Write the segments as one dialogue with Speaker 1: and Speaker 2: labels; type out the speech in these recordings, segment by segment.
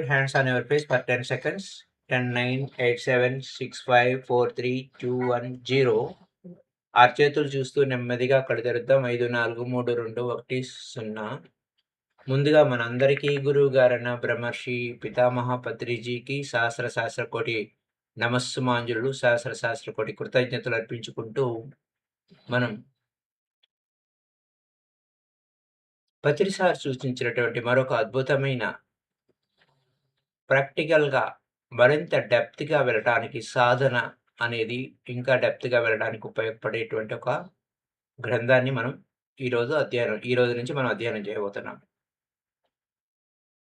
Speaker 1: hands on your face for 10 seconds. 10, 9, 8, 7, 6, 5, 4, 3, 2, 1, 0. చేతులు చూస్తూ నెమ్మదిగా కళ్ళు తెరుద్దాం. 5, 4, 3, 2, 1, 0. ముందుగా మనందరికీ గురువు గారైన బ్రహ్మర్షి పితామహ పత్రిజీకి సహస్ర కోటి నమస్సుమాంజులు, సహస్ర కోటి కృతజ్ఞతలు అర్పించుకుంటూ మనం పత్రిసార్ సూచించినటువంటి మరొక అద్భుతమైన ప్రాక్టికల్‌గా మరింత డెప్త్‌గా వెళ్ళటానికి సాధన అనేది ఇంకా డెప్త్‌గా వెళ్ళడానికి ఉపయోగపడేటువంటి ఒక గ్రంథాన్ని మనం ఈ రోజు నుంచి మనం అధ్యయనం చేయబోతున్నాం.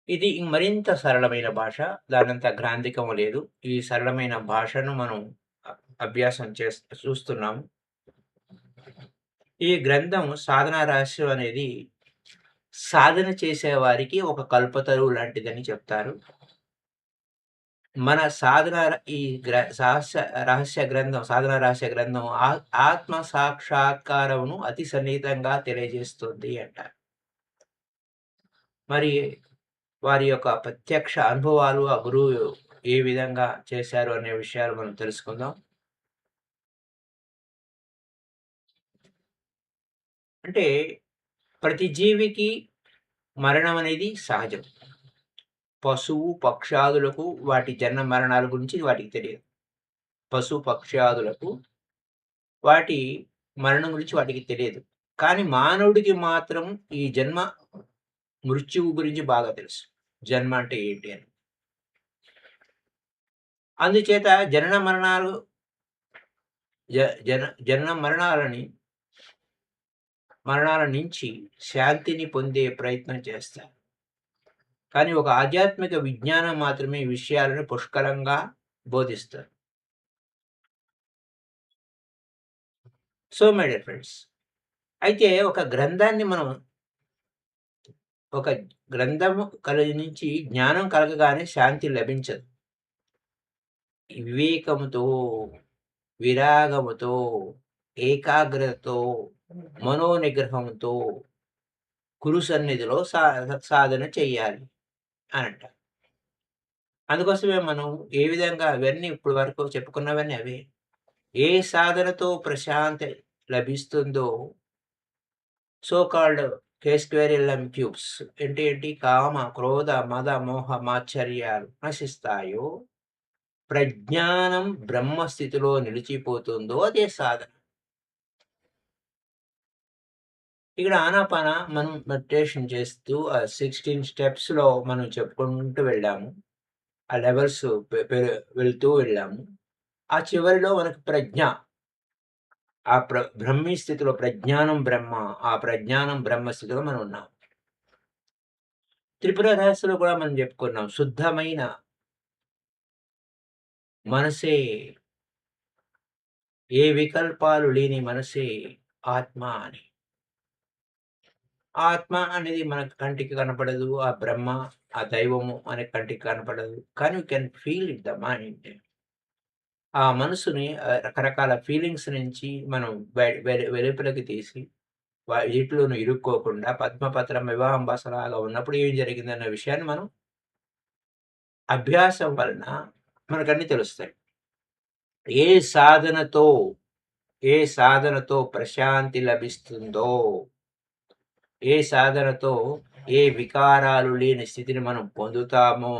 Speaker 1: ఇది మరింత సరళమైన భాష. దానంత గ్రాంథికము లేదు. ఈ సరళమైన భాషను మనం అభ్యాసం చూస్తున్నాము. ఈ గ్రంథం సాధనా రహస్యం అనేది సాధన చేసేవారికి ఒక కల్పతరువు లాంటిదని చెప్తారు. మన సాధన ఈ రహస్య గ్రంథం సాధనా రహస్య గ్రంథం ఆత్మ సాక్షాత్కారమును అతి సన్నిహితంగా తెలియజేస్తుంది అంటారు. మరి వారి యొక్క ప్రత్యక్ష అనుభవాలు ఆ గురువు ఏ విధంగా చేశారు అనే విషయాలు మనం తెలుసుకుందాం. అంటే ప్రతి జీవికి మరణం అనేది సహజం. పశువు పక్షాదులకు వాటి జన్మ మరణాల గురించి వాటికి తెలియదు. పశు పక్షాదులకు వాటి మరణం గురించి వాటికి తెలియదు. కానీ మానవుడికి మాత్రం ఈ జన్మ మృత్యువు గురించి బాగా తెలుసు. జన్మ అంటే ఏంటి అని. అందుచేత జనన మరణాలు జనన మరణాల నుంచి శాంతిని పొందే ప్రయత్నం చేస్తారు. కానీ ఒక ఆధ్యాత్మిక విజ్ఞానం మాత్రమే ఈ విషయాలను పుష్కలంగా బోధిస్తారు. సో మై డియర్ ఫ్రెండ్స్, అయితే ఒక గ్రంథము నుంచి జ్ఞానం కలగగానే శాంతి లభించదు. వివేకముతో, విరాగముతో, ఏకాగ్రతతో, మనోనిగ్రహంతో గురు సన్నిధిలో సాధన చెయ్యాలి అని అంటారు. అందుకోసమే మనం ఏ విధంగా అవన్నీ ఇప్పుడు వరకు చెప్పుకున్నవన్నీ అవే. ఏ సాధనతో ప్రశాంతి లభిస్తుందో సో కాల్డ్ K²LM³ ఏంటి కామ, క్రోధ, మద, మోహ, మాత్సర్యాలు నశిస్తాయో, ప్రజ్ఞానం బ్రహ్మస్థితిలో నిలిచిపోతుందో అదే సాధన. ఇక్కడ ఆనాపాన మనం మెడిటేషన్ చేస్తూ 16 స్టెప్స్‌లో మనం చెప్పుకుంటూ వెళ్ళాము. ఆ లెవెల్స్ వెళ్తూ వెళ్ళాము. ఆ చివరిలో మనకు ప్రజ్ఞ, ఆ బ్రహ్మీ స్థితిలో ప్రజ్ఞానం బ్రహ్మ, ఆ ప్రజ్ఞానం బ్రహ్మ స్థితిలో మనం ఉన్నాం. త్రిపుర రహస్యంలో కూడా మనం చెప్పుకున్నాం. శుద్ధమైన మనసే, ఏ వికల్పాలు లేని మనసే ఆత్మ అని. ఆత్మ అనేది మనకు కంటికి కనపడదు. ఆ బ్రహ్మ, ఆ దైవము అనే కంటికి కనపడదు. కానీ you can feel it the mind. ఆ మనసుని రకరకాల ఫీలింగ్స్ నుంచి మనం వెలుపలకి తీసి వీటిలోను ఇరుక్కోకుండా పద్మపత్రం వివాహం బసలాగా ఉన్నప్పుడు ఏం జరిగిందన్న విషయాన్ని మనం అభ్యాసం వలన మనకన్నీ తెలుస్తాయి. ఏ సాధనతో ప్రశాంతి లభిస్తుందో, ఏ సాధనతో ఏ వికారాలు లేని స్థితిని మనం పొందుతామో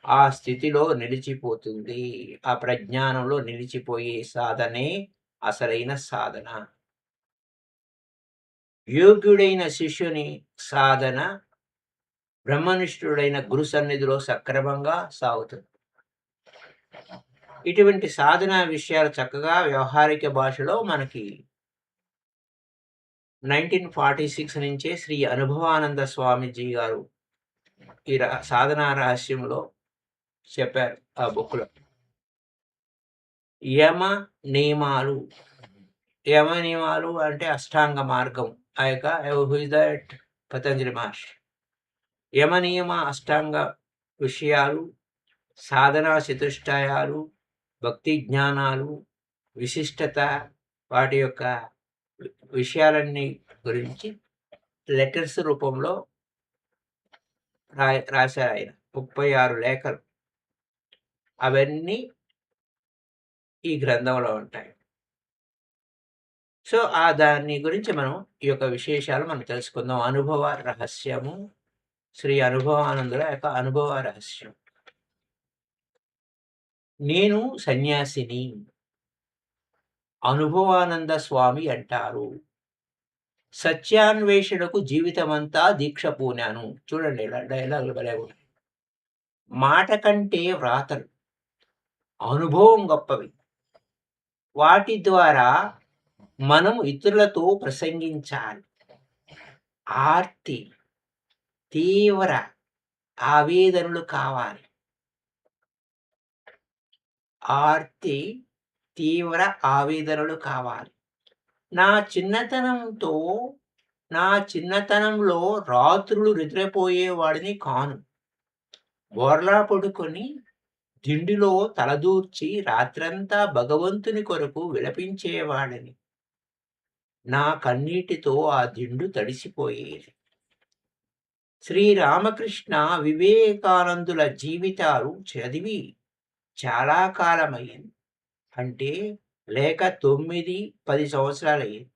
Speaker 1: ఆ స్థితిలో నిలిచిపోతుంది. ఆ ప్రజ్ఞానంలో నిలిచిపోయే సాధనే అసలైన సాధన. యోగ్యుడైన శిష్యుని సాధన బ్రహ్మనిష్ఠుడైన గురు సన్నిధిలో సక్రమంగా సాగుతుంది. ఇటువంటి సాధన విషయాలు చక్కగా వ్యవహారిక భాషలో మనకి 1946 నుంచే శ్రీ అనుభవానంద స్వామీజీ గారు ఈ సాధనా రహస్యంలో చెప్పారు ఆ బుక్‌లో. యమ నియమాలు అంటే అష్టాంగ మార్గం. ఆ యొక్క హూ ఇస్ దట్ పతంజలి మహర్షి. యమ నియమ అష్టాంగ విషయాలు, సాధనా చతుష్టయాలు, భక్తి జ్ఞానాలు, విశిష్టత, వాటి యొక్క విషయాలన్నీ గురించి లెటర్స్ రూపంలో రాశారు ఆయన. 36 లేఖలు. అవన్నీ ఈ గ్రంథంలో ఉంటాయి. సో, దాని గురించి మనం ఈ యొక్క విశేషాలు మనం తెలుసుకుందాం. అనుభవ రహస్యము. శ్రీ అనుభవానందుల యొక్క అనుభవ రహస్యం. నేను సన్యాసిని. అనుభవానంద స్వామి అంటారు. సత్యాన్వేషణకు జీవితమంతా దీక్ష పూనాను. చూడండి ఇలా డైలాగులు భలే ఉన్నాయి. మాట కంటే వ్రాతలు, అనుభవం గొప్పవి. వాటి ద్వారా మనం ఇతరులతో ప్రసంగించాలి. ఆర్తి, తీవ్ర ఆవేదనలు కావాలి. ఆర్తి, తీవ్ర ఆవేదనలు కావాలి. నా చిన్నతనంలో రాత్రులు నిద్రపోయేవాడిని కాను. బోర్లా పడుకొని దిండులో తలదూర్చి రాత్రంతా భగవంతుని కొరకు విలపించేవాడిని. నా కన్నీటితో ఆ దిండు తడిసిపోయేది. శ్రీరామకృష్ణ, వివేకానందుల జీవితాలు చదివి చాలా కాలమయ్యింది. అంటే లేక 9, 10 సంవత్సరాలయ్యింది.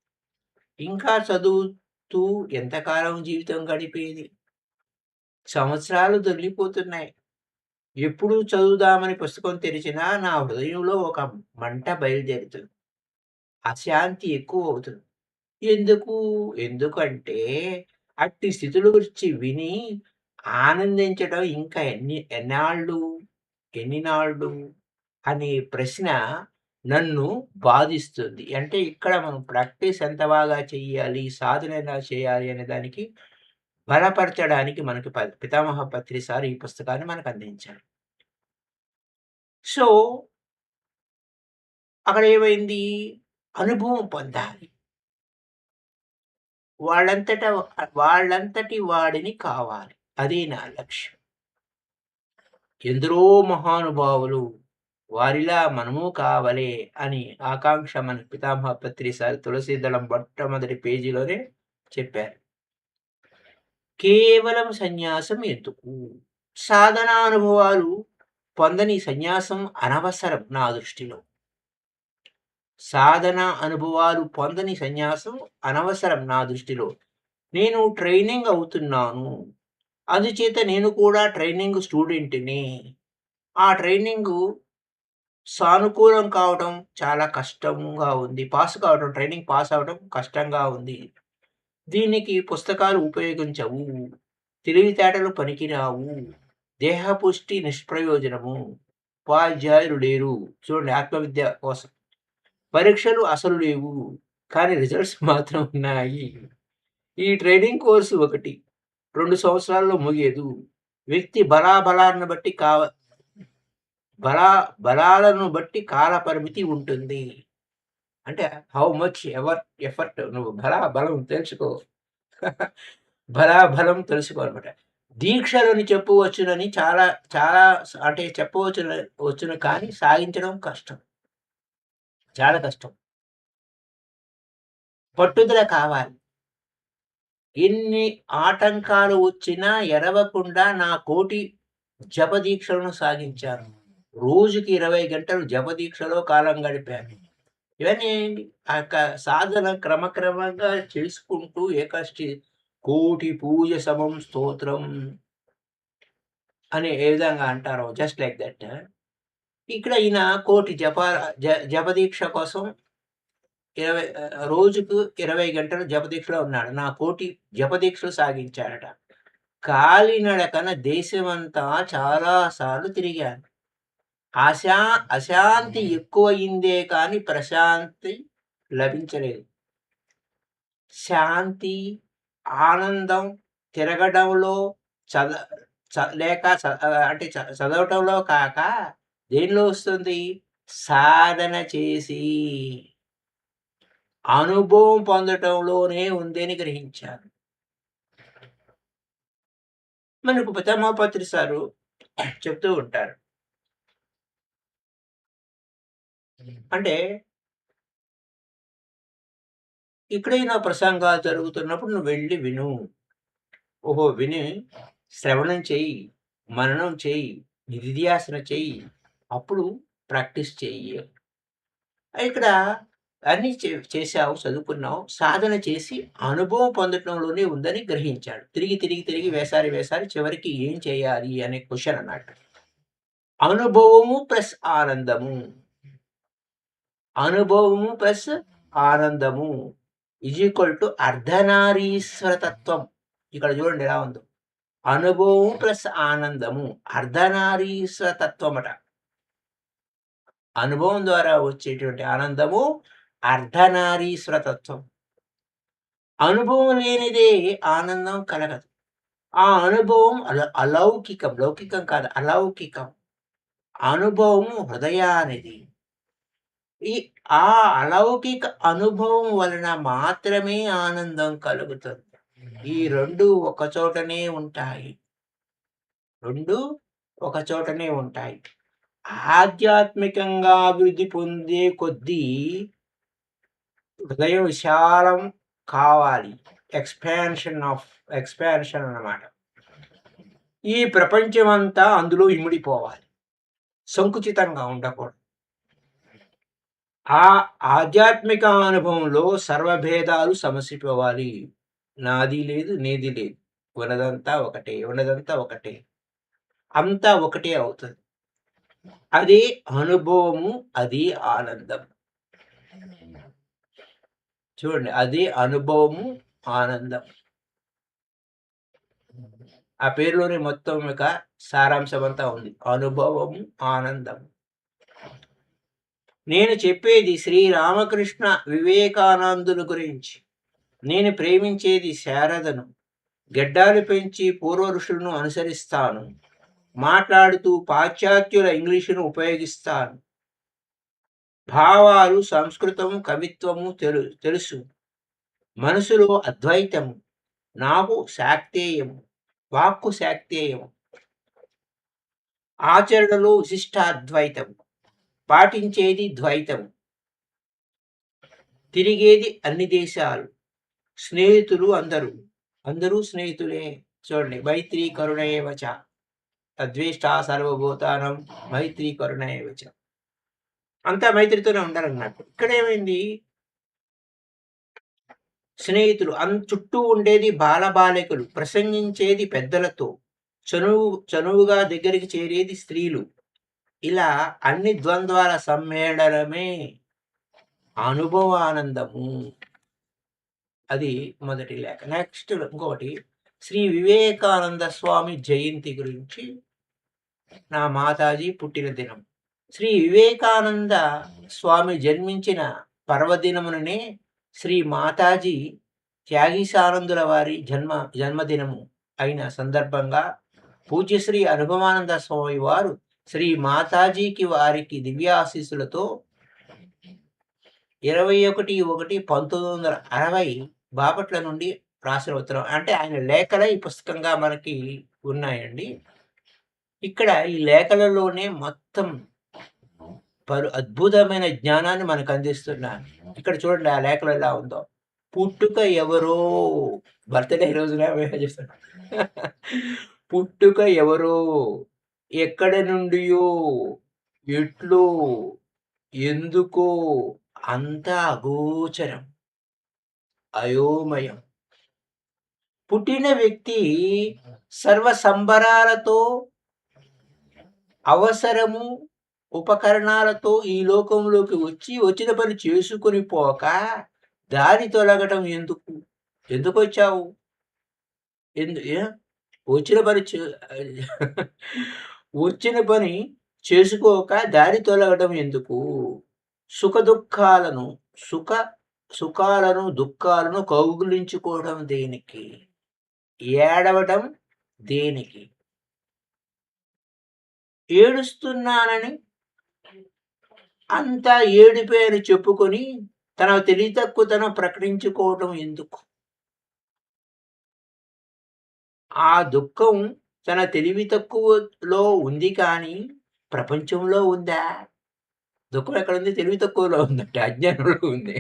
Speaker 1: ఇంకా చదువుతూ ఎంతకాలం జీవితం గడిపేది? సంవత్సరాలు దొర్లిపోతున్నాయి. ఎప్పుడు చదువుదామని పుస్తకం తెరిచినా నా హృదయంలో ఒక మంట బయలుదేరుతుంది. అశాంతి ఎక్కువవుతుంది. ఎందుకు? ఎందుకంటే అట్టి స్థితుల గురించి విని ఆనందించడం ఇంకా ఎన్నాళ్ళు? ఎన్ని నాళ్ళు? అనే ప్రశ్న నన్ను బాధిస్తుంది. అంటే ఇక్కడ మనం ప్రాక్టీస్ ఎంత బాగా చెయ్యాలి? సాధన ఎలా చేయాలి? అనే దానికి బలపరచడానికి మనకి పితామహ పత్రి సార్ ఈ పుస్తకాన్ని మనకు అందించారు. సో, అక్కడ ఏమైంది? అనుభవం పొందాలి. వాళ్ళంతటి వాడిని కావాలి. అదే నా లక్ష్యం. ఎందరో మహానుభావులు వారిలా మనము కావలే అని ఆకాంక్ష మన పితామహ పత్రి సార్ తులసీదళం మొట్టమొదటి పేజీలోనే చెప్పారు. కేవలం సన్యాసం ఎందుకు? సాధనా అనుభవాలు పొందని సన్యాసం అనవసరం నా దృష్టిలో. సాధన అనుభవాలు పొందని సన్యాసం అనవసరం నా దృష్టిలో. నేను ట్రైనింగ్ అవుతున్నాను. అందుచేత నేను కూడా ట్రైనింగ్ స్టూడెంట్‌ని. ఆ ట్రైనింగు సానుకూలం కావడం చాలా కష్టంగా ఉంది. ట్రైనింగ్ పాస్ అవ్వడం కష్టంగా ఉంది. దీనికి పుస్తకాలు ఉపయోగించవు. తెలివితేటలు పనికిరావు. దేహపుష్టి నిష్ప్రయోజనము. ఉపాధ్యాయులు లేరు. చూడండి ఆత్మవిద్య కోసం. పరీక్షలు అసలు లేవు. కానీ రిజల్ట్స్ మాత్రం ఉన్నాయి. ఈ ట్రైనింగ్ కోర్సు 2 సంవత్సరాల్లో ముగియదు. వ్యక్తి బలాలను బట్టి కాల పరిమితి ఉంటుంది. అంటే హౌ మచ్ ఎఫర్ట్ నువ్వు బలం తెలుసుకో. బలం తెలుసుకో అనమాట. దీక్షలని చెప్పవచ్చునని చాలా చాలా అంటే వచ్చును కానీ సాగించడం కష్టం. చాలా కష్టం. పట్టుదల కావాలి. ఎన్ని ఆటంకాలు వచ్చినా ఎరవకుండా నా కోటి జపదీక్షలను సాగించాను. రోజుకి 20 గంటలు జపదీక్షలో కాలం గడిపాను. ఇవన్నీ ఆ యొక్క సాధన క్రమక్రమంగా చేసుకుంటూ కోటి పూజ సమం స్తోత్రం అని ఏ విధంగా అంటారో జస్ట్ లైక్ దట్. ఇక్కడ ఈయన కోటి జపదీక్ష కోసం రోజుకు 20 గంటలు జపదీక్షలో ఉన్నాడు. నా కోటి జపదీక్షలు సాగించాడట. కాలినడకన దేశమంతా చాలా సార్లు తిరిగాను. అశాంతి ఎక్కువయిందే కానీ ప్రశాంతి లభించలేదు. శాంతి, ఆనందం తిరగడంలో అంటే చదవటంలో కాక దేనిలో వస్తుంది? సాధన చేసి అనుభవం పొందటంలోనే ఉందని గ్రహించారు. మనకు పితామహ పత్రి సారు చెప్తూ ఉంటారు. అంటే ఎక్కడైనా ప్రసంగాలు జరుగుతున్నప్పుడు నువ్వు వెళ్లి విను. ఓహో! విని శ్రవణం చెయ్యి. మననం చెయ్యి, నిధిధ్యాసన చెయ్యి, అప్పుడు ప్రాక్టీస్ చెయ్యి. ఇక్కడ అన్నీ చేశావు, చదువుకున్నావు, సాధన చేసి అనుభవం పొందటంలోనే ఉందని గ్రహించాడు. తిరిగి, తిరిగి, తిరిగి వేసారి, వేసారి చివరికి ఏం చేయాలి అనే క్వెషన్ అన్నట్టు. అనుభవము ప్లస్ ఆనందము. అనుభవము ప్లస్ ఆనందము ఈక్వల్ టు అర్ధనారీశ్వర తత్వం. ఇక్కడ చూడండి ఎలా ఉందో. అనుభవం ప్లస్ ఆనందము అర్ధనారీశ్వర తత్వమట. అనుభవం ద్వారా వచ్చేటువంటి ఆనందము అర్ధనారీశ్వర తత్వం. అనుభవం లేనిదే ఆనందం కలగదు. ఆ అనుభవం అలౌకికం, లౌకికం కాదు, అలౌకికం. అనుభవము హృదయానిది. ఆ అలౌకిక అనుభవం వలన మాత్రమే ఆనందం కలుగుతుంది. ఈ రెండు ఒక చోటనే ఉంటాయి. ఆధ్యాత్మికంగా అభివృద్ధి పొందే కొద్దీ హృదయం విశాలం కావాలి. ఎక్స్పాన్షన్ అన్నమాట. ఈ ప్రపంచమంతా అందులో ఇమిడిపోవాలి. సంకుచితంగా ఉండకూడదు. ఆ ఆధ్యాత్మిక అనుభవంలో సర్వభేదాలు సమసిపోవాలి. నాది లేదు, నీది లేదు, ఉన్నదంతా ఒకటే, అంతా ఒకటే అవుతుంది. అది అనుభవము, అది ఆనందం. చూడండి, అది అనుభవము, ఆనందం. ఆ పేరులోనే మొత్తం యొక్క సారాంశం అంతా ఉంది. అనుభవము, ఆనందం. నేను చెప్పేది శ్రీరామకృష్ణ వివేకానందుల గురించి. నేను ప్రేమించేది శారదను. గెడ్డాలు పెంచి పూర్వ ఋషులను అనుసరిస్తాను. మాట్లాడుతూ పాశ్చాత్యుల ఇంగ్లీషును ఉపయోగిస్తాను. భావాలు, సంస్కృతము, కవిత్వము తెలుసు. మనసులో అద్వైతము, నాకు శాక్తేయము, వాక్కు శాక్తేయము. ఆచరణలో విశిష్టాద్వైతము, పాటించేది ద్వైతము. తిరిగేది అన్ని దేశాలు. స్నేహితులు అందరూ స్నేహితులే. చూడండి, మైత్రి కరుణయేవచ, అద్వేష్ట సర్వభూతానం మైత్రి కరుణయేవచ. అంతా మైత్రితోనే ఉండాలన్నట్టు. ఇక్కడ ఏమైంది? స్నేహితులు చుట్టూ ఉండేది బాలబాలికలు, ప్రసంగించేది పెద్దలతో, చనువుగా దగ్గరికి చేరేది స్త్రీలు. ఇలా అన్ని ద్వంద్వాల సమ్మేళనమే అనుభవానందము. అది మొదటి లేఖ. నెక్స్ట్ ఇంకొకటి, శ్రీ వివేకానంద స్వామి జయంతి గురించి. నా మాతాజీ పుట్టిన దినం. శ్రీ వివేకానంద స్వామి జన్మించిన పర్వదినముననే శ్రీ మాతాజీ త్యాగీశానందుల వారి జన్మదినము అయిన సందర్భంగా పూజ్యశ్రీ అనుభవానంద స్వామి వారు శ్రీ మాతాజీకి వారికి దివ్యాశీస్సులతో 21/1/1960 బాపట్ల నుండి రాసిన ఉత్తరం. అంటే ఆయన లేఖలే ఈ పుస్తకంగా మనకి ఉన్నాయండి. ఇక్కడ ఈ లేఖలలోనే మొత్తం అద్భుతమైన జ్ఞానాన్ని మనకు అందిస్తున్నారు. ఇక్కడ చూడండి ఆ లేఖలు ఎలా ఉందో. పుట్టుక ఎవరో, బర్త్డే రోజున చేస్తాడు. పుట్టుక ఎవరో, ఎక్కడ నుండియో, ఎట్లో, ఎందుకో అంతా అగోచరం, అయోమయం. పుట్టిన వ్యక్తి సర్వ సంబరాలతో, అవసరము, ఉపకరణాలతో ఈ లోకంలోకి వచ్చిన పని చేసుకొని పోక దారి తొలగటం ఎందుకు? ఎందుకు వచ్చావు? వచ్చిన పని చేసుకోక దారి తొలగటం ఎందుకు? సుఖాలను దుఃఖాలను కౌగులించుకోవడం దేనికి? ఏడవటం దేనికి? ఏడుస్తున్నానని అంతా ఏడిపే అని చెప్పుకొని తన తెలివితక్కువతనం ప్రకటించుకోవటం ఎందుకు? ఆ దుఃఖం తన తెలివి తక్కువలో ఉంది, కానీ ప్రపంచంలో ఉందా? దుఃఖం ఎక్కడుంది? తెలివి తక్కువలో ఉందంటే, అజ్ఞానంలో ఉంది.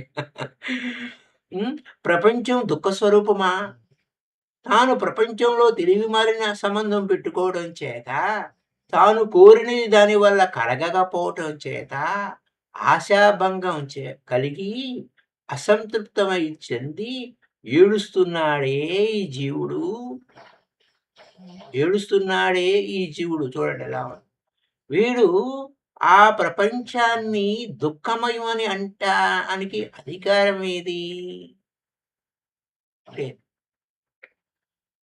Speaker 1: ప్రపంచం దుఃఖ స్వరూపమా? తాను ప్రపంచంలో తెలివిమాలిన సంబంధం పెట్టుకోవడం చేత, తాను కోరినది దాని వల్ల కలగకపోవటం చేత, ఆశాభంగం కలిగి, అసంతృప్తమై చెంది ఏడుస్తున్నాడే ఈ జీవుడు. ఏడుస్తున్నాడే ఈ జీవుడు చూడండి ఎలా ఉంది. వీడు ఆ ప్రపంచాన్ని దుఃఖమయమని అంటానికి అధికారం ఏది? లేదు.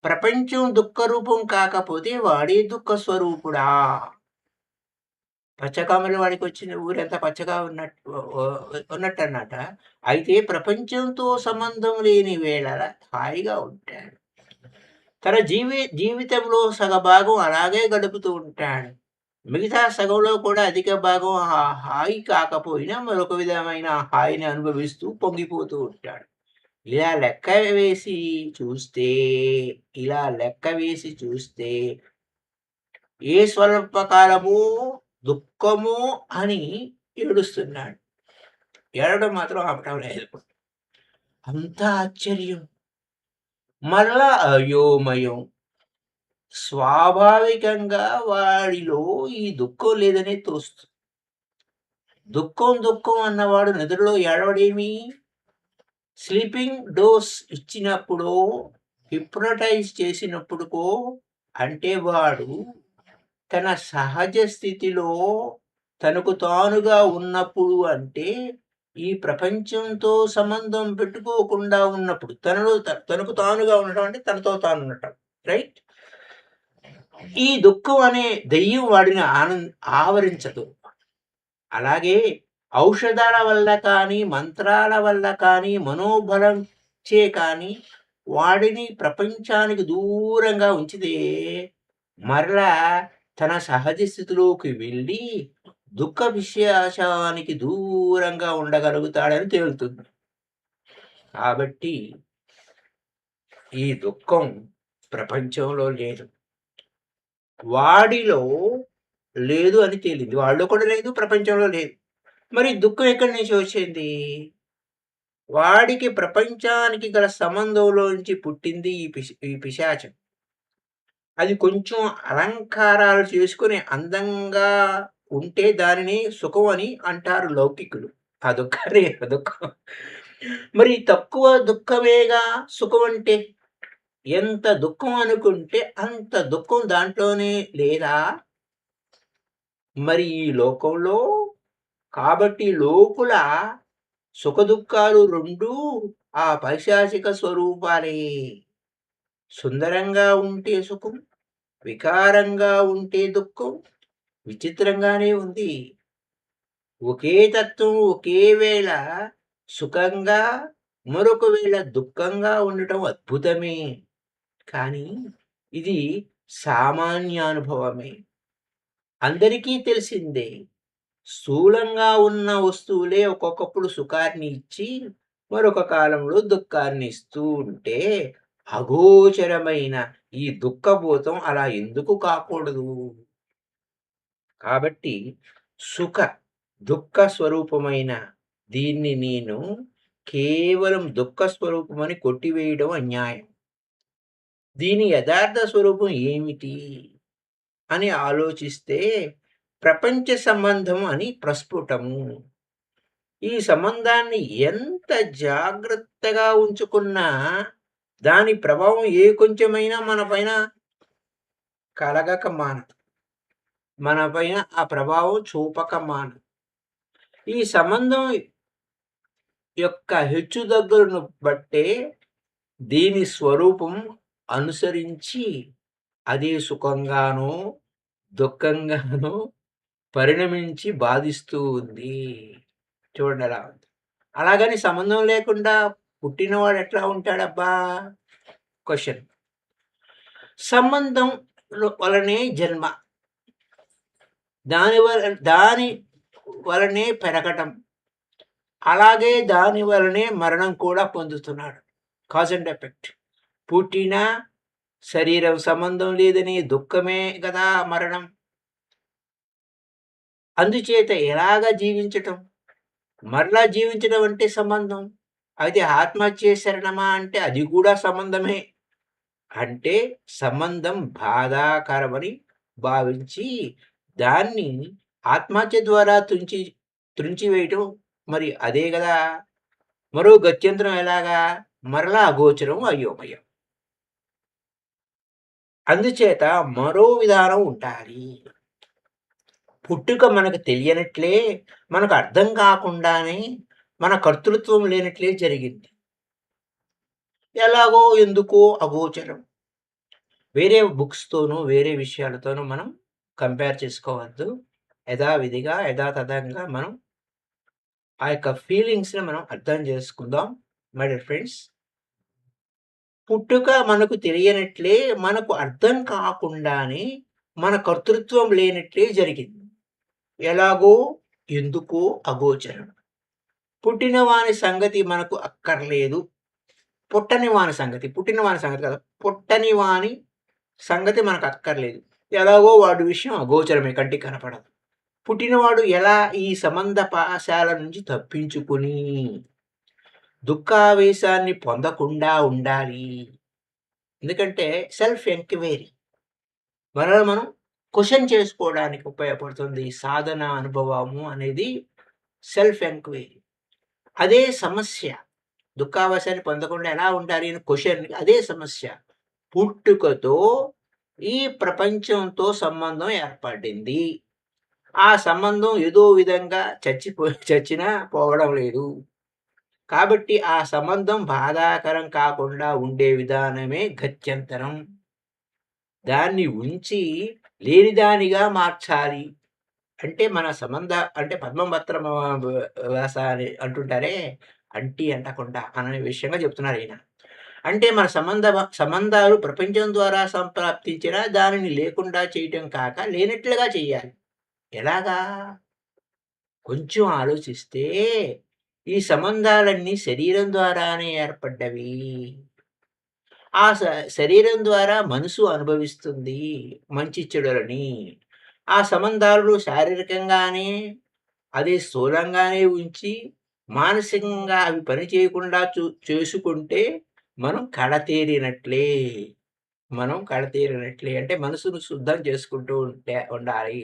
Speaker 1: ప్రపంచం దుఃఖరూపం కాకపోతే వాడే దుఃఖ స్వరూపుడా? పచ్చకమల వాడికొచ్చిన ఊరంతా పచ్చగా ఉన్నట్టన్నట. అయితే ప్రపంచంతో సంబంధం లేని వేళల హాయిగా ఉంటాడు. తన జీవితంలో సగభాగం అలాగే గడుపుతూ ఉంటాడు. మిగతా సగంలో కూడా అధిక భాగం ఆ హాయి కాకపోయినా మరొక విధమైన హాయిని అనుభవిస్తూ పొంగిపోతూ ఉంటాడు. ఇలా లెక్క వేసి చూస్తే, ఇలా లెక్క వేసి చూస్తే ఏ స్వల్పకాలము దుఃఖము అని ఏడుస్తున్నాడు. ఏడవడం మాత్రం ఆపటం లేదు. అంత ఆశ్చర్యం. మరలా అయోమయం. స్వాభావికంగా వాడిలో ఈ దుఃఖం లేదనే తోస్తుంది. దుఃఖం అన్నవాడు నిద్రలో ఏడవడేమి? స్లీపింగ్ డోస్ ఇచ్చినప్పుడో, హిప్నటైజ్ చేసినప్పుడుకో అంటే వాడు తన సహజ స్థితిలో తనకు తానుగా ఉన్నప్పుడు అంటే ఈ ప్రపంచంతో సంబంధం పెట్టుకోకుండా ఉన్నప్పుడు తనకు తానుగా ఉండటం అంటే తనతో తాను ఉండటం, రైట్? ఈ దుఃఖం అనే దెయ్యం వాడిని ఆవరించదు. అలాగే ఔషధాల వల్ల కానీ, మంత్రాల వల్ల కానీ, మనోబలం చే కానీ వాడిని ప్రపంచానికి దూరంగా ఉంచితే మరలా తన సహజ స్థితిలోకి వెళ్ళి దుఃఖ విశేషానికి దూరంగా ఉండగలుగుతాడని తేలుతుంది. కాబట్టి ఈ దుఃఖం ప్రపంచంలో లేదు, వాడిలో లేదు అని తేలింది. వాళ్ళలో కూడా లేదు, ప్రపంచంలో లేదు. మరి దుఃఖం ఎక్కడి నుంచి వచ్చింది? వాడికి ప్రపంచానికి గల సంబంధంలోంచి పుట్టింది ఈ పిశాచం. అది కొంచెం అలంకారాలు చేసుకొని అందంగా ఉంటే దానిని సుఖం అని అంటారు లౌకికులు. ఆ దుఃఖాన్ని దుఃఖం. మరి తక్కువ దుఃఖమేగా సుఖం అంటే. ఎంత దుఃఖం అనుకుంటే అంత దుఃఖం దాంట్లోనే లేదా? మరి ఈ లోకంలో కాబట్టి లోకుల సుఖదుఖాలు రెండూ ఆ పైశాచిక స్వరూపాలే. సుందరంగా ఉంటే సుఖం, వికారంగా ఉంటే దుఃఖం. విచిత్రంగానే ఉంది. ఒకే తత్వం ఒకే వేళ సుఖంగా, మరొక వేళ దుఃఖంగా ఉండటం అద్భుతమే. కానీ ఇది సామాన్యానుభవమే. అందరికీ తెలిసిందే. స్థూలంగా ఉన్న వస్తువులే ఒక్కొక్కప్పుడు సుఖాన్ని ఇచ్చి, మరొక కాలంలో దుఃఖాన్ని ఇస్తూ ఉంటే, అగోచరమైన ఈ దుఃఖభూతం అలా ఎందుకు కాకూడదు? కాబట్టి సుఖ, దుఃఖ స్వరూపమైన దీన్ని నేను కేవలం దుఃఖ స్వరూపమని కొట్టివేయడం అన్యాయం. దీని యథార్థ స్వరూపం ఏమిటి అని ఆలోచిస్తే ప్రపంచ సంబంధం అని ప్రస్ఫుటము. ఈ సంబంధాన్ని ఎంత జాగ్రత్తగా ఉంచుకున్నా దాని ప్రభావం ఏ కొంచెమైనా మన పైన కలగక మానదు. మన పైన ఆ ప్రభావం చూపక మానదు. ఈ సంబంధం యొక్క హెచ్చుతగ్గులను బట్టే దీని స్వరూపం అనుసరించి అదే సుఖంగానో, దుఃఖంగానో పరిణమించి బాధిస్తూ ఉంది. చూడండి ఎలా ఉంది. అలాగని సంబంధం లేకుండా పుట్టినవాడు ఎట్లా ఉంటాడబ్బా? క్వశ్చన్. సంబంధం వలనే జన్మ, దాని వలనే పెరగటం, అలాగే దాని వలనే మరణం కూడా పొందుతున్నాడు. Cause and effect. పుట్టిన శరీరం సంబంధం లేదని దుఃఖమే కదా మరణం. అందుచేత ఎలాగా జీవించటం? మరలా జీవించడం అంటే సంబంధం. అయితే ఆత్మహత్య శరణమా అంటే అది కూడా సంబంధమే. అంటే సంబంధం బాధాకరమని భావించి దాన్ని ఆత్మహత్య ద్వారా త్రుంచివేయటం మరి అదే గదా! మరో గత్యంతరం ఎలాగా? మరలా అగోచరం, అయోమయం. అందుచేత మరో విధానం ఉండాలి. పుట్టుక మనకు తెలియనట్లే, మనకు అర్థం కాకుండానే, మన కర్తృత్వం లేనట్లే జరిగింది. ఎలాగో, ఎందుకో అగోచరం. వేరే బుక్స్‌తోనూ, వేరే విషయాలతోనూ మనం కంపేర్ చేసుకోవద్దు. యథావిధిగా, యథాతథంగా మనం ఆ యొక్క ఫీలింగ్స్‌ని మనం అర్థం చేసుకుందాం. My dear friends. పుట్టుక మనకు తెలియనట్లే, మనకు అర్థం కాకుండానే, మన కర్తృత్వం లేనట్లే జరిగింది. ఎలాగో, ఎందుకో అగోచరం. పుట్టిన వాని సంగతి మనకు అక్కర్లేదు. పుట్టిన వాని సంగతి కాదు. పుట్టని వాని సంగతి మనకు అక్కర్లేదు. ఎలాగో వాడి విషయం అగోచరమే, కంటికి కనపడదు. పుట్టినవాడు ఎలా ఈ సంబంధ పాశాల నుంచి తప్పించుకుని దుఃఖావేశాన్ని పొందకుండా ఉండాలి. ఎందుకంటే సెల్ఫ్ ఎంక్వైరీ. మనల్ని మనం క్వెషన్ చేసుకోవడానికి ఉపయోగపడుతుంది. సాధన అనుభవము అనేది సెల్ఫ్ ఎంక్వైరీ. అదే సమస్య. దుఃఖావేశాన్ని పొందకుండా ఎలా ఉండాలి అని క్వెషన్, అదే సమస్య. పుట్టుకతో ఈ ప్రపంచంతో సంబంధం ఏర్పడింది. ఆ సంబంధం ఏదో విధంగా చచ్చినా పోవడం లేదు. కాబట్టి ఆ సంబంధం బాధాకరం కాకుండా ఉండే విధానమే గత్యంతరం. దాన్ని ఉంచి లేనిదానిగా మార్చాలి. అంటే మన అంటే పద్మపత్రం వ్యాస అని అంటుంటారే, అంటి అంటకుండా అనే విషయంగా చెప్తున్నారీయన. అంటే మన సంబంధాలు ప్రపంచం ద్వారా సంప్రాప్తించినా దానిని లేకుండా చేయటం కాక లేనట్లుగా చెయ్యాలి. ఎలాగా? కొంచెం ఆలోచిస్తే ఈ సంబంధాలన్నీ శరీరం ద్వారానే ఏర్పడ్డవి. ఆ శరీరం ద్వారా మనసు అనుభవిస్తుంది మంచి చెడులని. ఆ సంబంధాలు శారీరకంగానే, అది స్థూలంగానే ఉంచి, మానసికంగా అవి పని చేయకుండా చేసుకుంటే మనం కడతేరినట్లే. అంటే మనసును శుద్ధం చేసుకుంటూ ఉండాలి.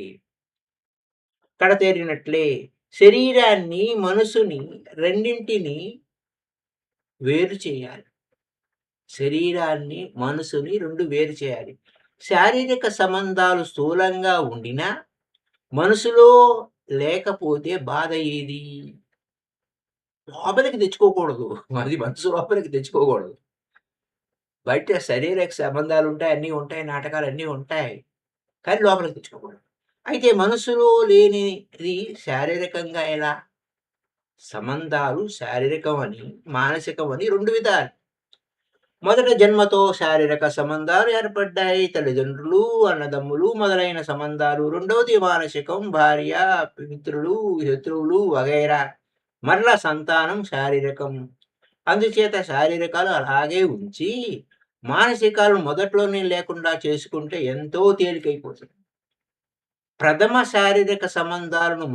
Speaker 1: కడతేరినట్లే. శరీరాన్ని, మనసుని రెండింటిని వేరు చేయాలి. శరీరాన్ని, మనసుని 2 వేరు చేయాలి. శారీరక సంబంధాలు స్థూలంగా ఉండినా, మనసులో లేకపోతే బాధ ఏది? లోపలికి తెచ్చుకోకూడదు. అది మనసు లోపలికి తెచ్చుకోకూడదు. బయట శారీరక సంబంధాలుంటాయి, అన్నీ ఉంటాయి, నాటకాలన్నీ ఉంటాయి. కానీ లోపలికి తెచ్చుకోకూడదు. అయితే మనసులో లేనిది శారీరకంగా ఎలా? సంబంధాలు శారీరకమని, మానసికమని 2 విధాలు. మొదట జన్మతో శారీరక సంబంధాలు ఏర్పడ్డాయి. తల్లిదండ్రులు, అన్నదమ్ములు మొదలైన సంబంధాలు. రెండవది మానసికం, భార్య, మిత్రులు, శత్రువులు వగైరా. మరలా సంతానం శారీరకం. అందుచేత శారీరకాలు అలాగే ఉంచి, మానసికాలు మొదట్లోనే లేకుండా చేసుకుంటే ఎంతో తేలికైపోతుంది. ప్రథమ శారీరక సంబంధాలను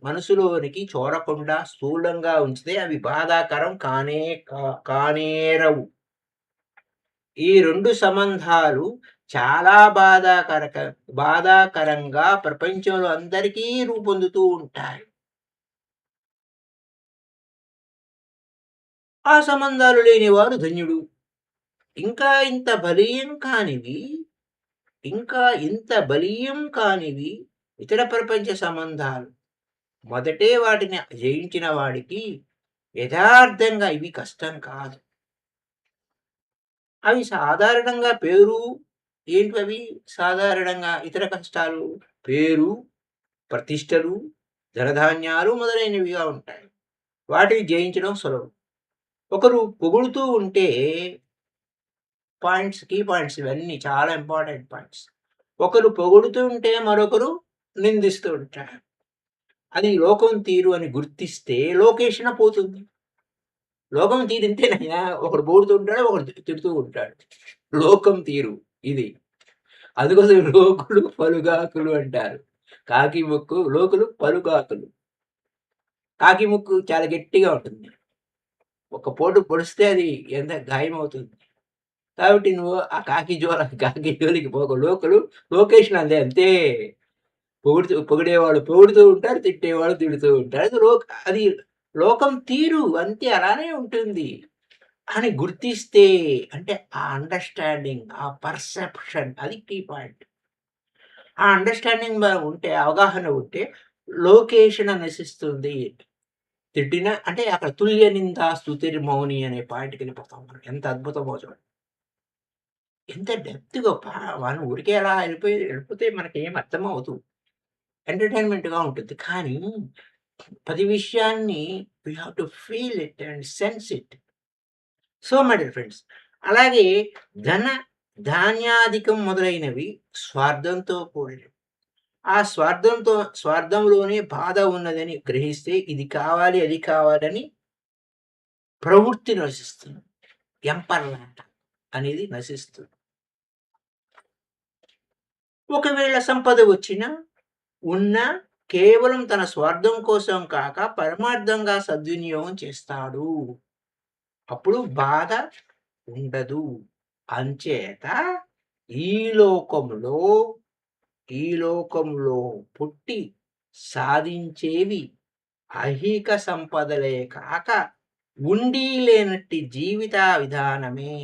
Speaker 1: మనసులోనికి చొరకుండా స్థూలంగా ఉంచితే అవి బాధాకరం కానేరవు. ఈ 2 సంబంధాలు చాలా బాధాకరంగా ప్రపంచంలో అందరికీ రూపొందుతూ ఉంటాయి. ఆ సంబంధాలు లేనివాడు ధన్యుడు. ఇంకా ఇంత బలీయం కానివి ఇతర ప్రపంచ సంబంధాలు. మొదటే వాటిని జయించిన వాడికి యథార్థంగా ఇవి కష్టం కాదు. అవి సాధారణంగా ఏంటివవి? సాధారణంగా ఇతర కష్టాలు పేరు, ప్రతిష్టలు, ధనధాన్యాలు మొదలైనవిగా ఉంటాయి. వాటిని జయించడం సులభం. ఒకరు పొగుడుతూ ఉంటే కీ పాయింట్స్ ఇవన్నీ చాలా ఇంపార్టెంట్ పాయింట్స్. ఒకరు పొగుడుతూ ఉంటే మరొకరు నిందిస్తూ ఉంటారు. అది లోకం తీరు అని గుర్తిస్తే లోకేషణ పోతుంది. లోకం తీరు ఇంతేనయ్యా. ఒకడు పొగుడుతూ ఉంటాడు, ఒకడు తిడుతూ ఉంటాడు. లోకం తీరు ఇది. అందుకోసం లోకులు పలుగాకులు అంటారు. లోకులు పలుగాకులు. కాకి ముక్కు చాలా గట్టిగా ఉంటుంది. ఒక పోటు పొడిస్తే అది ఎంత గాయమవుతుంది. కాబట్టి నువ్వు ఆ కాకి జోలికి పోకు. లొకేషన్ అంతే అంతే. పొగిడేవాళ్ళు పొగుడుతూ ఉంటారు. తిట్టేవాళ్ళు తిడుతూ ఉంటారు. అది లోకం తీరు అంతే అలానే ఉంటుంది. అని గుర్తిస్తే అంటే ఆ అండర్‌స్టాండింగ్, ఆ పర్సెప్షన్ అది కీ పాయింట్. ఆ అండర్‌స్టాండింగ్ ఉంటే, అవగాహన ఉంటే లోకేషణ నశిస్తుంది. అంటే అక్కడ తుల్య నిందా స్తుతిర్మౌని అనే పాయింట్‌కెళ్ళిపోతాం మనం. ఎంత అద్భుతమో చూడండి. ఎంత డెప్త్‌గా మనం ఊరికే అలా వెళ్ళిపోతే మనకేం అర్థమవ్వదు. ఎంటర్‌టైన్‌మెంట్‌గా ఉంటుంది. కానీ ప్రతి విషయాన్ని we have to feel it and sense it. So my dear friends. అలాగే ధన, ధాన్యాధికం మొదలైనవి స్వార్థంతో కూడినవి. ఆ స్వార్థంలోనే బాధ ఉన్నదని గ్రహిస్తే ఇది కావాలి, అది కావాలని ప్రవృత్తి నశిస్తుంది. ఎంపర్‌మెంట్ అనేది నశిస్తుంది. ఒకవేళ సంపద వచ్చినా, ఉన్నా కేవలం తన స్వార్థం కోసం కాక పరమార్థంగా సద్వినియోగం చేస్తాడు. అప్పుడు బాధ ఉండదు. అంచేత ఈ లోకంలో, ఈ లోకంలో పుట్టి సాధించేవి ఐహిక సంపదలే కాక ఉండి లేనట్టి జీవిత విధానమే.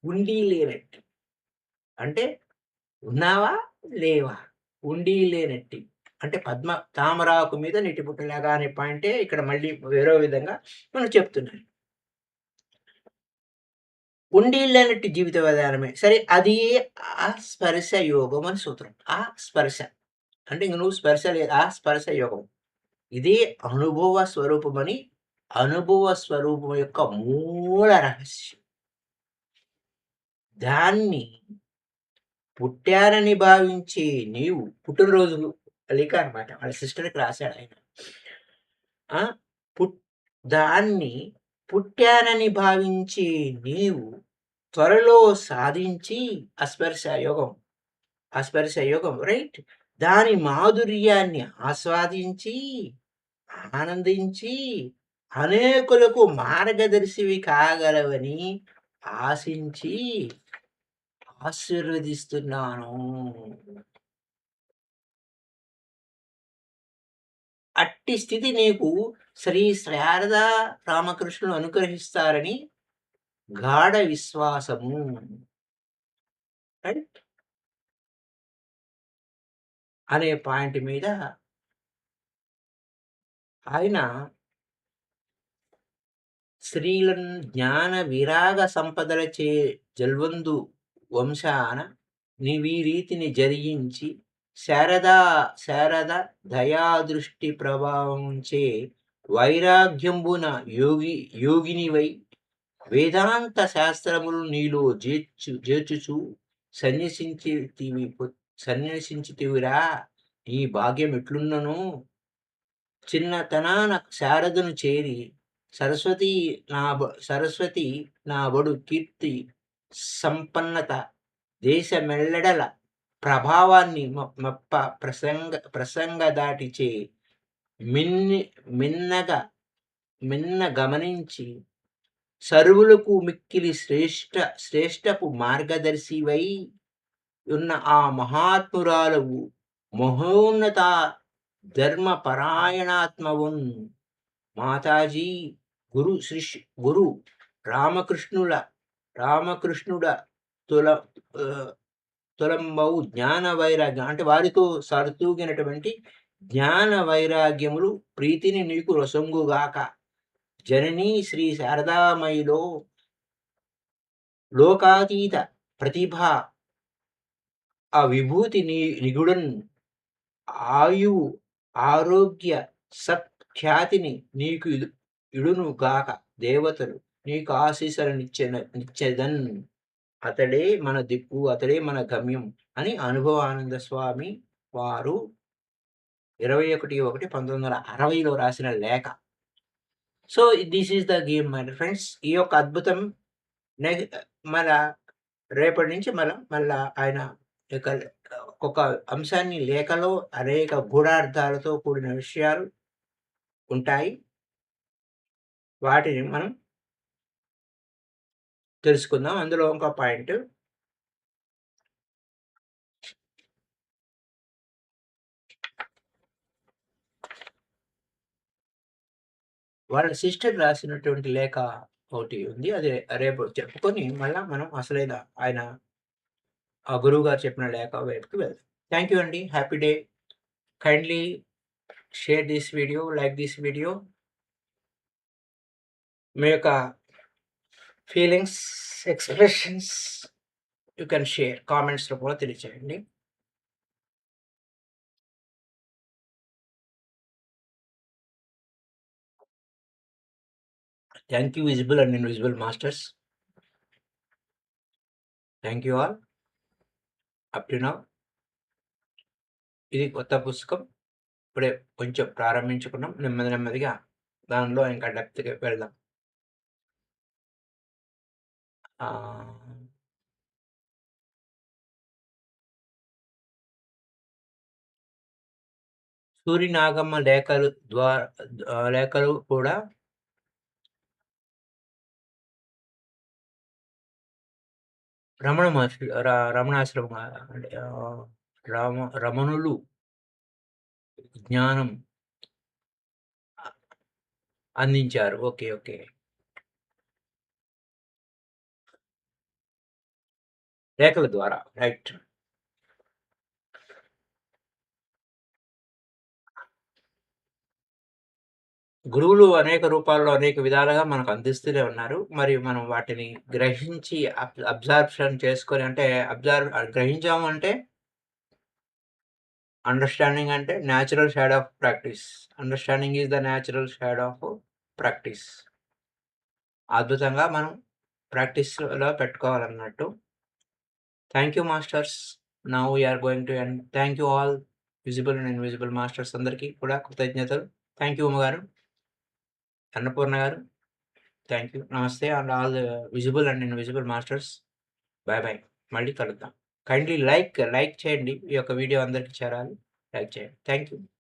Speaker 1: ఉండి లేనట్టి. అంటే ఉన్నావా? లేవా? ఉండి లేనట్టి. అంటే తామరాకు మీద నీటి బొట్టులాగా అనే పాయింటే ఇక్కడ మళ్ళీ వేరే విధంగా మనకు చెప్తున్నారు. ఉండి లేనట్టి జీవిత విధానమే. సరే అది ఆ స్పర్శ యోగం అని సూత్రం. ఆ స్పర్శ. అంటే ఇంక నువ్వు స్పర్శ లేదు. ఆ స్పర్శ యోగం. ఇదే అనుభవ స్వరూపమని, అనుభవ స్వరూపం యొక్క మూల రహస్యం. దాన్ని పుట్టానని భావించే నీవు పుట్టినరోజు లేఖ అనమాట. వాళ్ళ సిస్టర్‌కి రాసాడాయన. ఆ! పుట్ దాన్ని పుట్టానని భావించే నీవు త్వరలో సాధించి అస్పర్శ యోగం. అస్పర్శ యోగం రైట్. దాని మాధుర్యాన్ని ఆస్వాదించి, ఆనందించి, అనేకులకు మార్గదర్శివి కాగలవని ఆశించి ఆశీర్వదిస్తున్నాను. అట్టి స్థితి నీకు శ్రీ శారదా రామకృష్ణులు అనుగ్రహిస్తారని గాఢ విశ్వాసము. రైట్. అనే పాయింట్ మీద ఆయన శ్రీలను జ్ఞాన విరాగ సంపదలచే జల్వందు వంశాన నీవీ రీతిని జరిగించి శారదా శారద దయాదృష్టి ప్రభావంచే వైరాగ్యంబున యోగినివై వేదాంత శాస్త్రములు నీలో చేర్చుచు సన్యసించితివి సన్యసించితివిరా నీ భాగ్యం ఎట్లున్నను చిన్నతనాన శారదను చేరి సరస్వతి నా బడు కీర్తి సంపన్నత దేశమెల్లెడల ప్రభావాన్ని మప్ప ప్రసంగ దాటిచే మిన్ని మిన్నగ మిన్న గమనించి సర్వులకు మిక్కిలి శ్రేష్టపు మార్గదర్శివై ఉన్న ఆ మహాత్మురాలవు మహోన్నత ధర్మపరాయణాత్మవున్ మాతాజీ గురు రామకృష్ణుడ తుల తులంబవు జ్ఞాన వైరాగ్యం అంటే వారితో సరితూగినటువంటి జ్ఞాన వైరాగ్యములు ప్రీతిని నీకు రొసంగుగాక. జననీ శ్రీ శారదామయిలో లోకాతీత ప్రతిభ ఆ విభూతి నిగుడన్ ఆయువు, ఆరోగ్య, సత్ఖ్యాతిని నీకు ఇడును గాక దేవతలు నీకు నిచ్చెదన్. అతడే మన దిక్కు, అతడే మన గమ్యం అని అనుభవానంద స్వామి వారు 21/1/1960లో రాసిన లేఖ. So, this is the game my dear friends. ఈ యొక్క అద్భుతం నెగ్ మళ్ళా రేపటి నుంచి మళ్ళా ఆయన యొక్క ఒక్కొక్క అంశాన్ని లేఖలో అనేక గూఢార్థాలతో కూడిన విషయాలు ఉంటాయి. వాటిని మనం తెలుసుకుందాం. అందులో ఇంకో పాయింట్ వాళ్ళ సిస్టర్ రాసినటువంటి లేఖ ఒకటి ఉంది. అది రేపు చెప్పుకొని మళ్ళా మనం అసలైన ఆయన ఆ గురువుగారు చెప్పిన లేఖ వైపుకి వెళ్దాం. థాంక్ యూ అండి. Happy day. Kindly share this video, like this video. మీ యొక్క feelings, expressions you can share. Comments రూపంలో తెలియచేయండి. Thank you visible and invisible masters. Thank you all. Up to now. ఇది కొత్త పుస్తకం. ఇప్పుడే కొంచెం ప్రారంభించుకున్నాం. నెమ్మదిగా దానిలో ఇంకా డెప్త్‌గా వెళ్దాం. ఆహ్, సూరి నాగమ్మ లేఖలు కూడా రమణ మహర్షి రమణాశ్రమం అంటే రమణులు జ్ఞానం అందించారు. ఓకే. ఓకే. లేఖల ద్వారా. రైట్. గురువులు అనేక రూపాల్లో, అనేక విధాలుగా మనకు అందిస్తూనే ఉన్నారు. మరి మనం వాటిని గ్రహించి అబ్జార్ప్షన్ చేసుకొని అంటే గ్రహించాము అంటే అండర్‌స్టాండింగ్ అంటే natural shadow of practice. Understanding is the natural shadow of practice. అద్భుతంగా మనం ప్రాక్టీస్‌లో పెట్టుకోవాలన్నట్టు. Thank you masters. Now we are going to end. Thank you all visible and invisible masters అందరికీ కూడా కృతజ్ఞతలు. థాంక్ యూ ఉమ గారు, అన్నపూర్ణ గారు. Thank you. నమస్తే and all visible and invisible masters. Bye bye. మళ్ళీ కలుద్దాం. కైండ్లీ లైక్ చేయండి. ఈ యొక్క వీడియో అందరికి చేరాలి. లైక్ చేయండి. Thank you.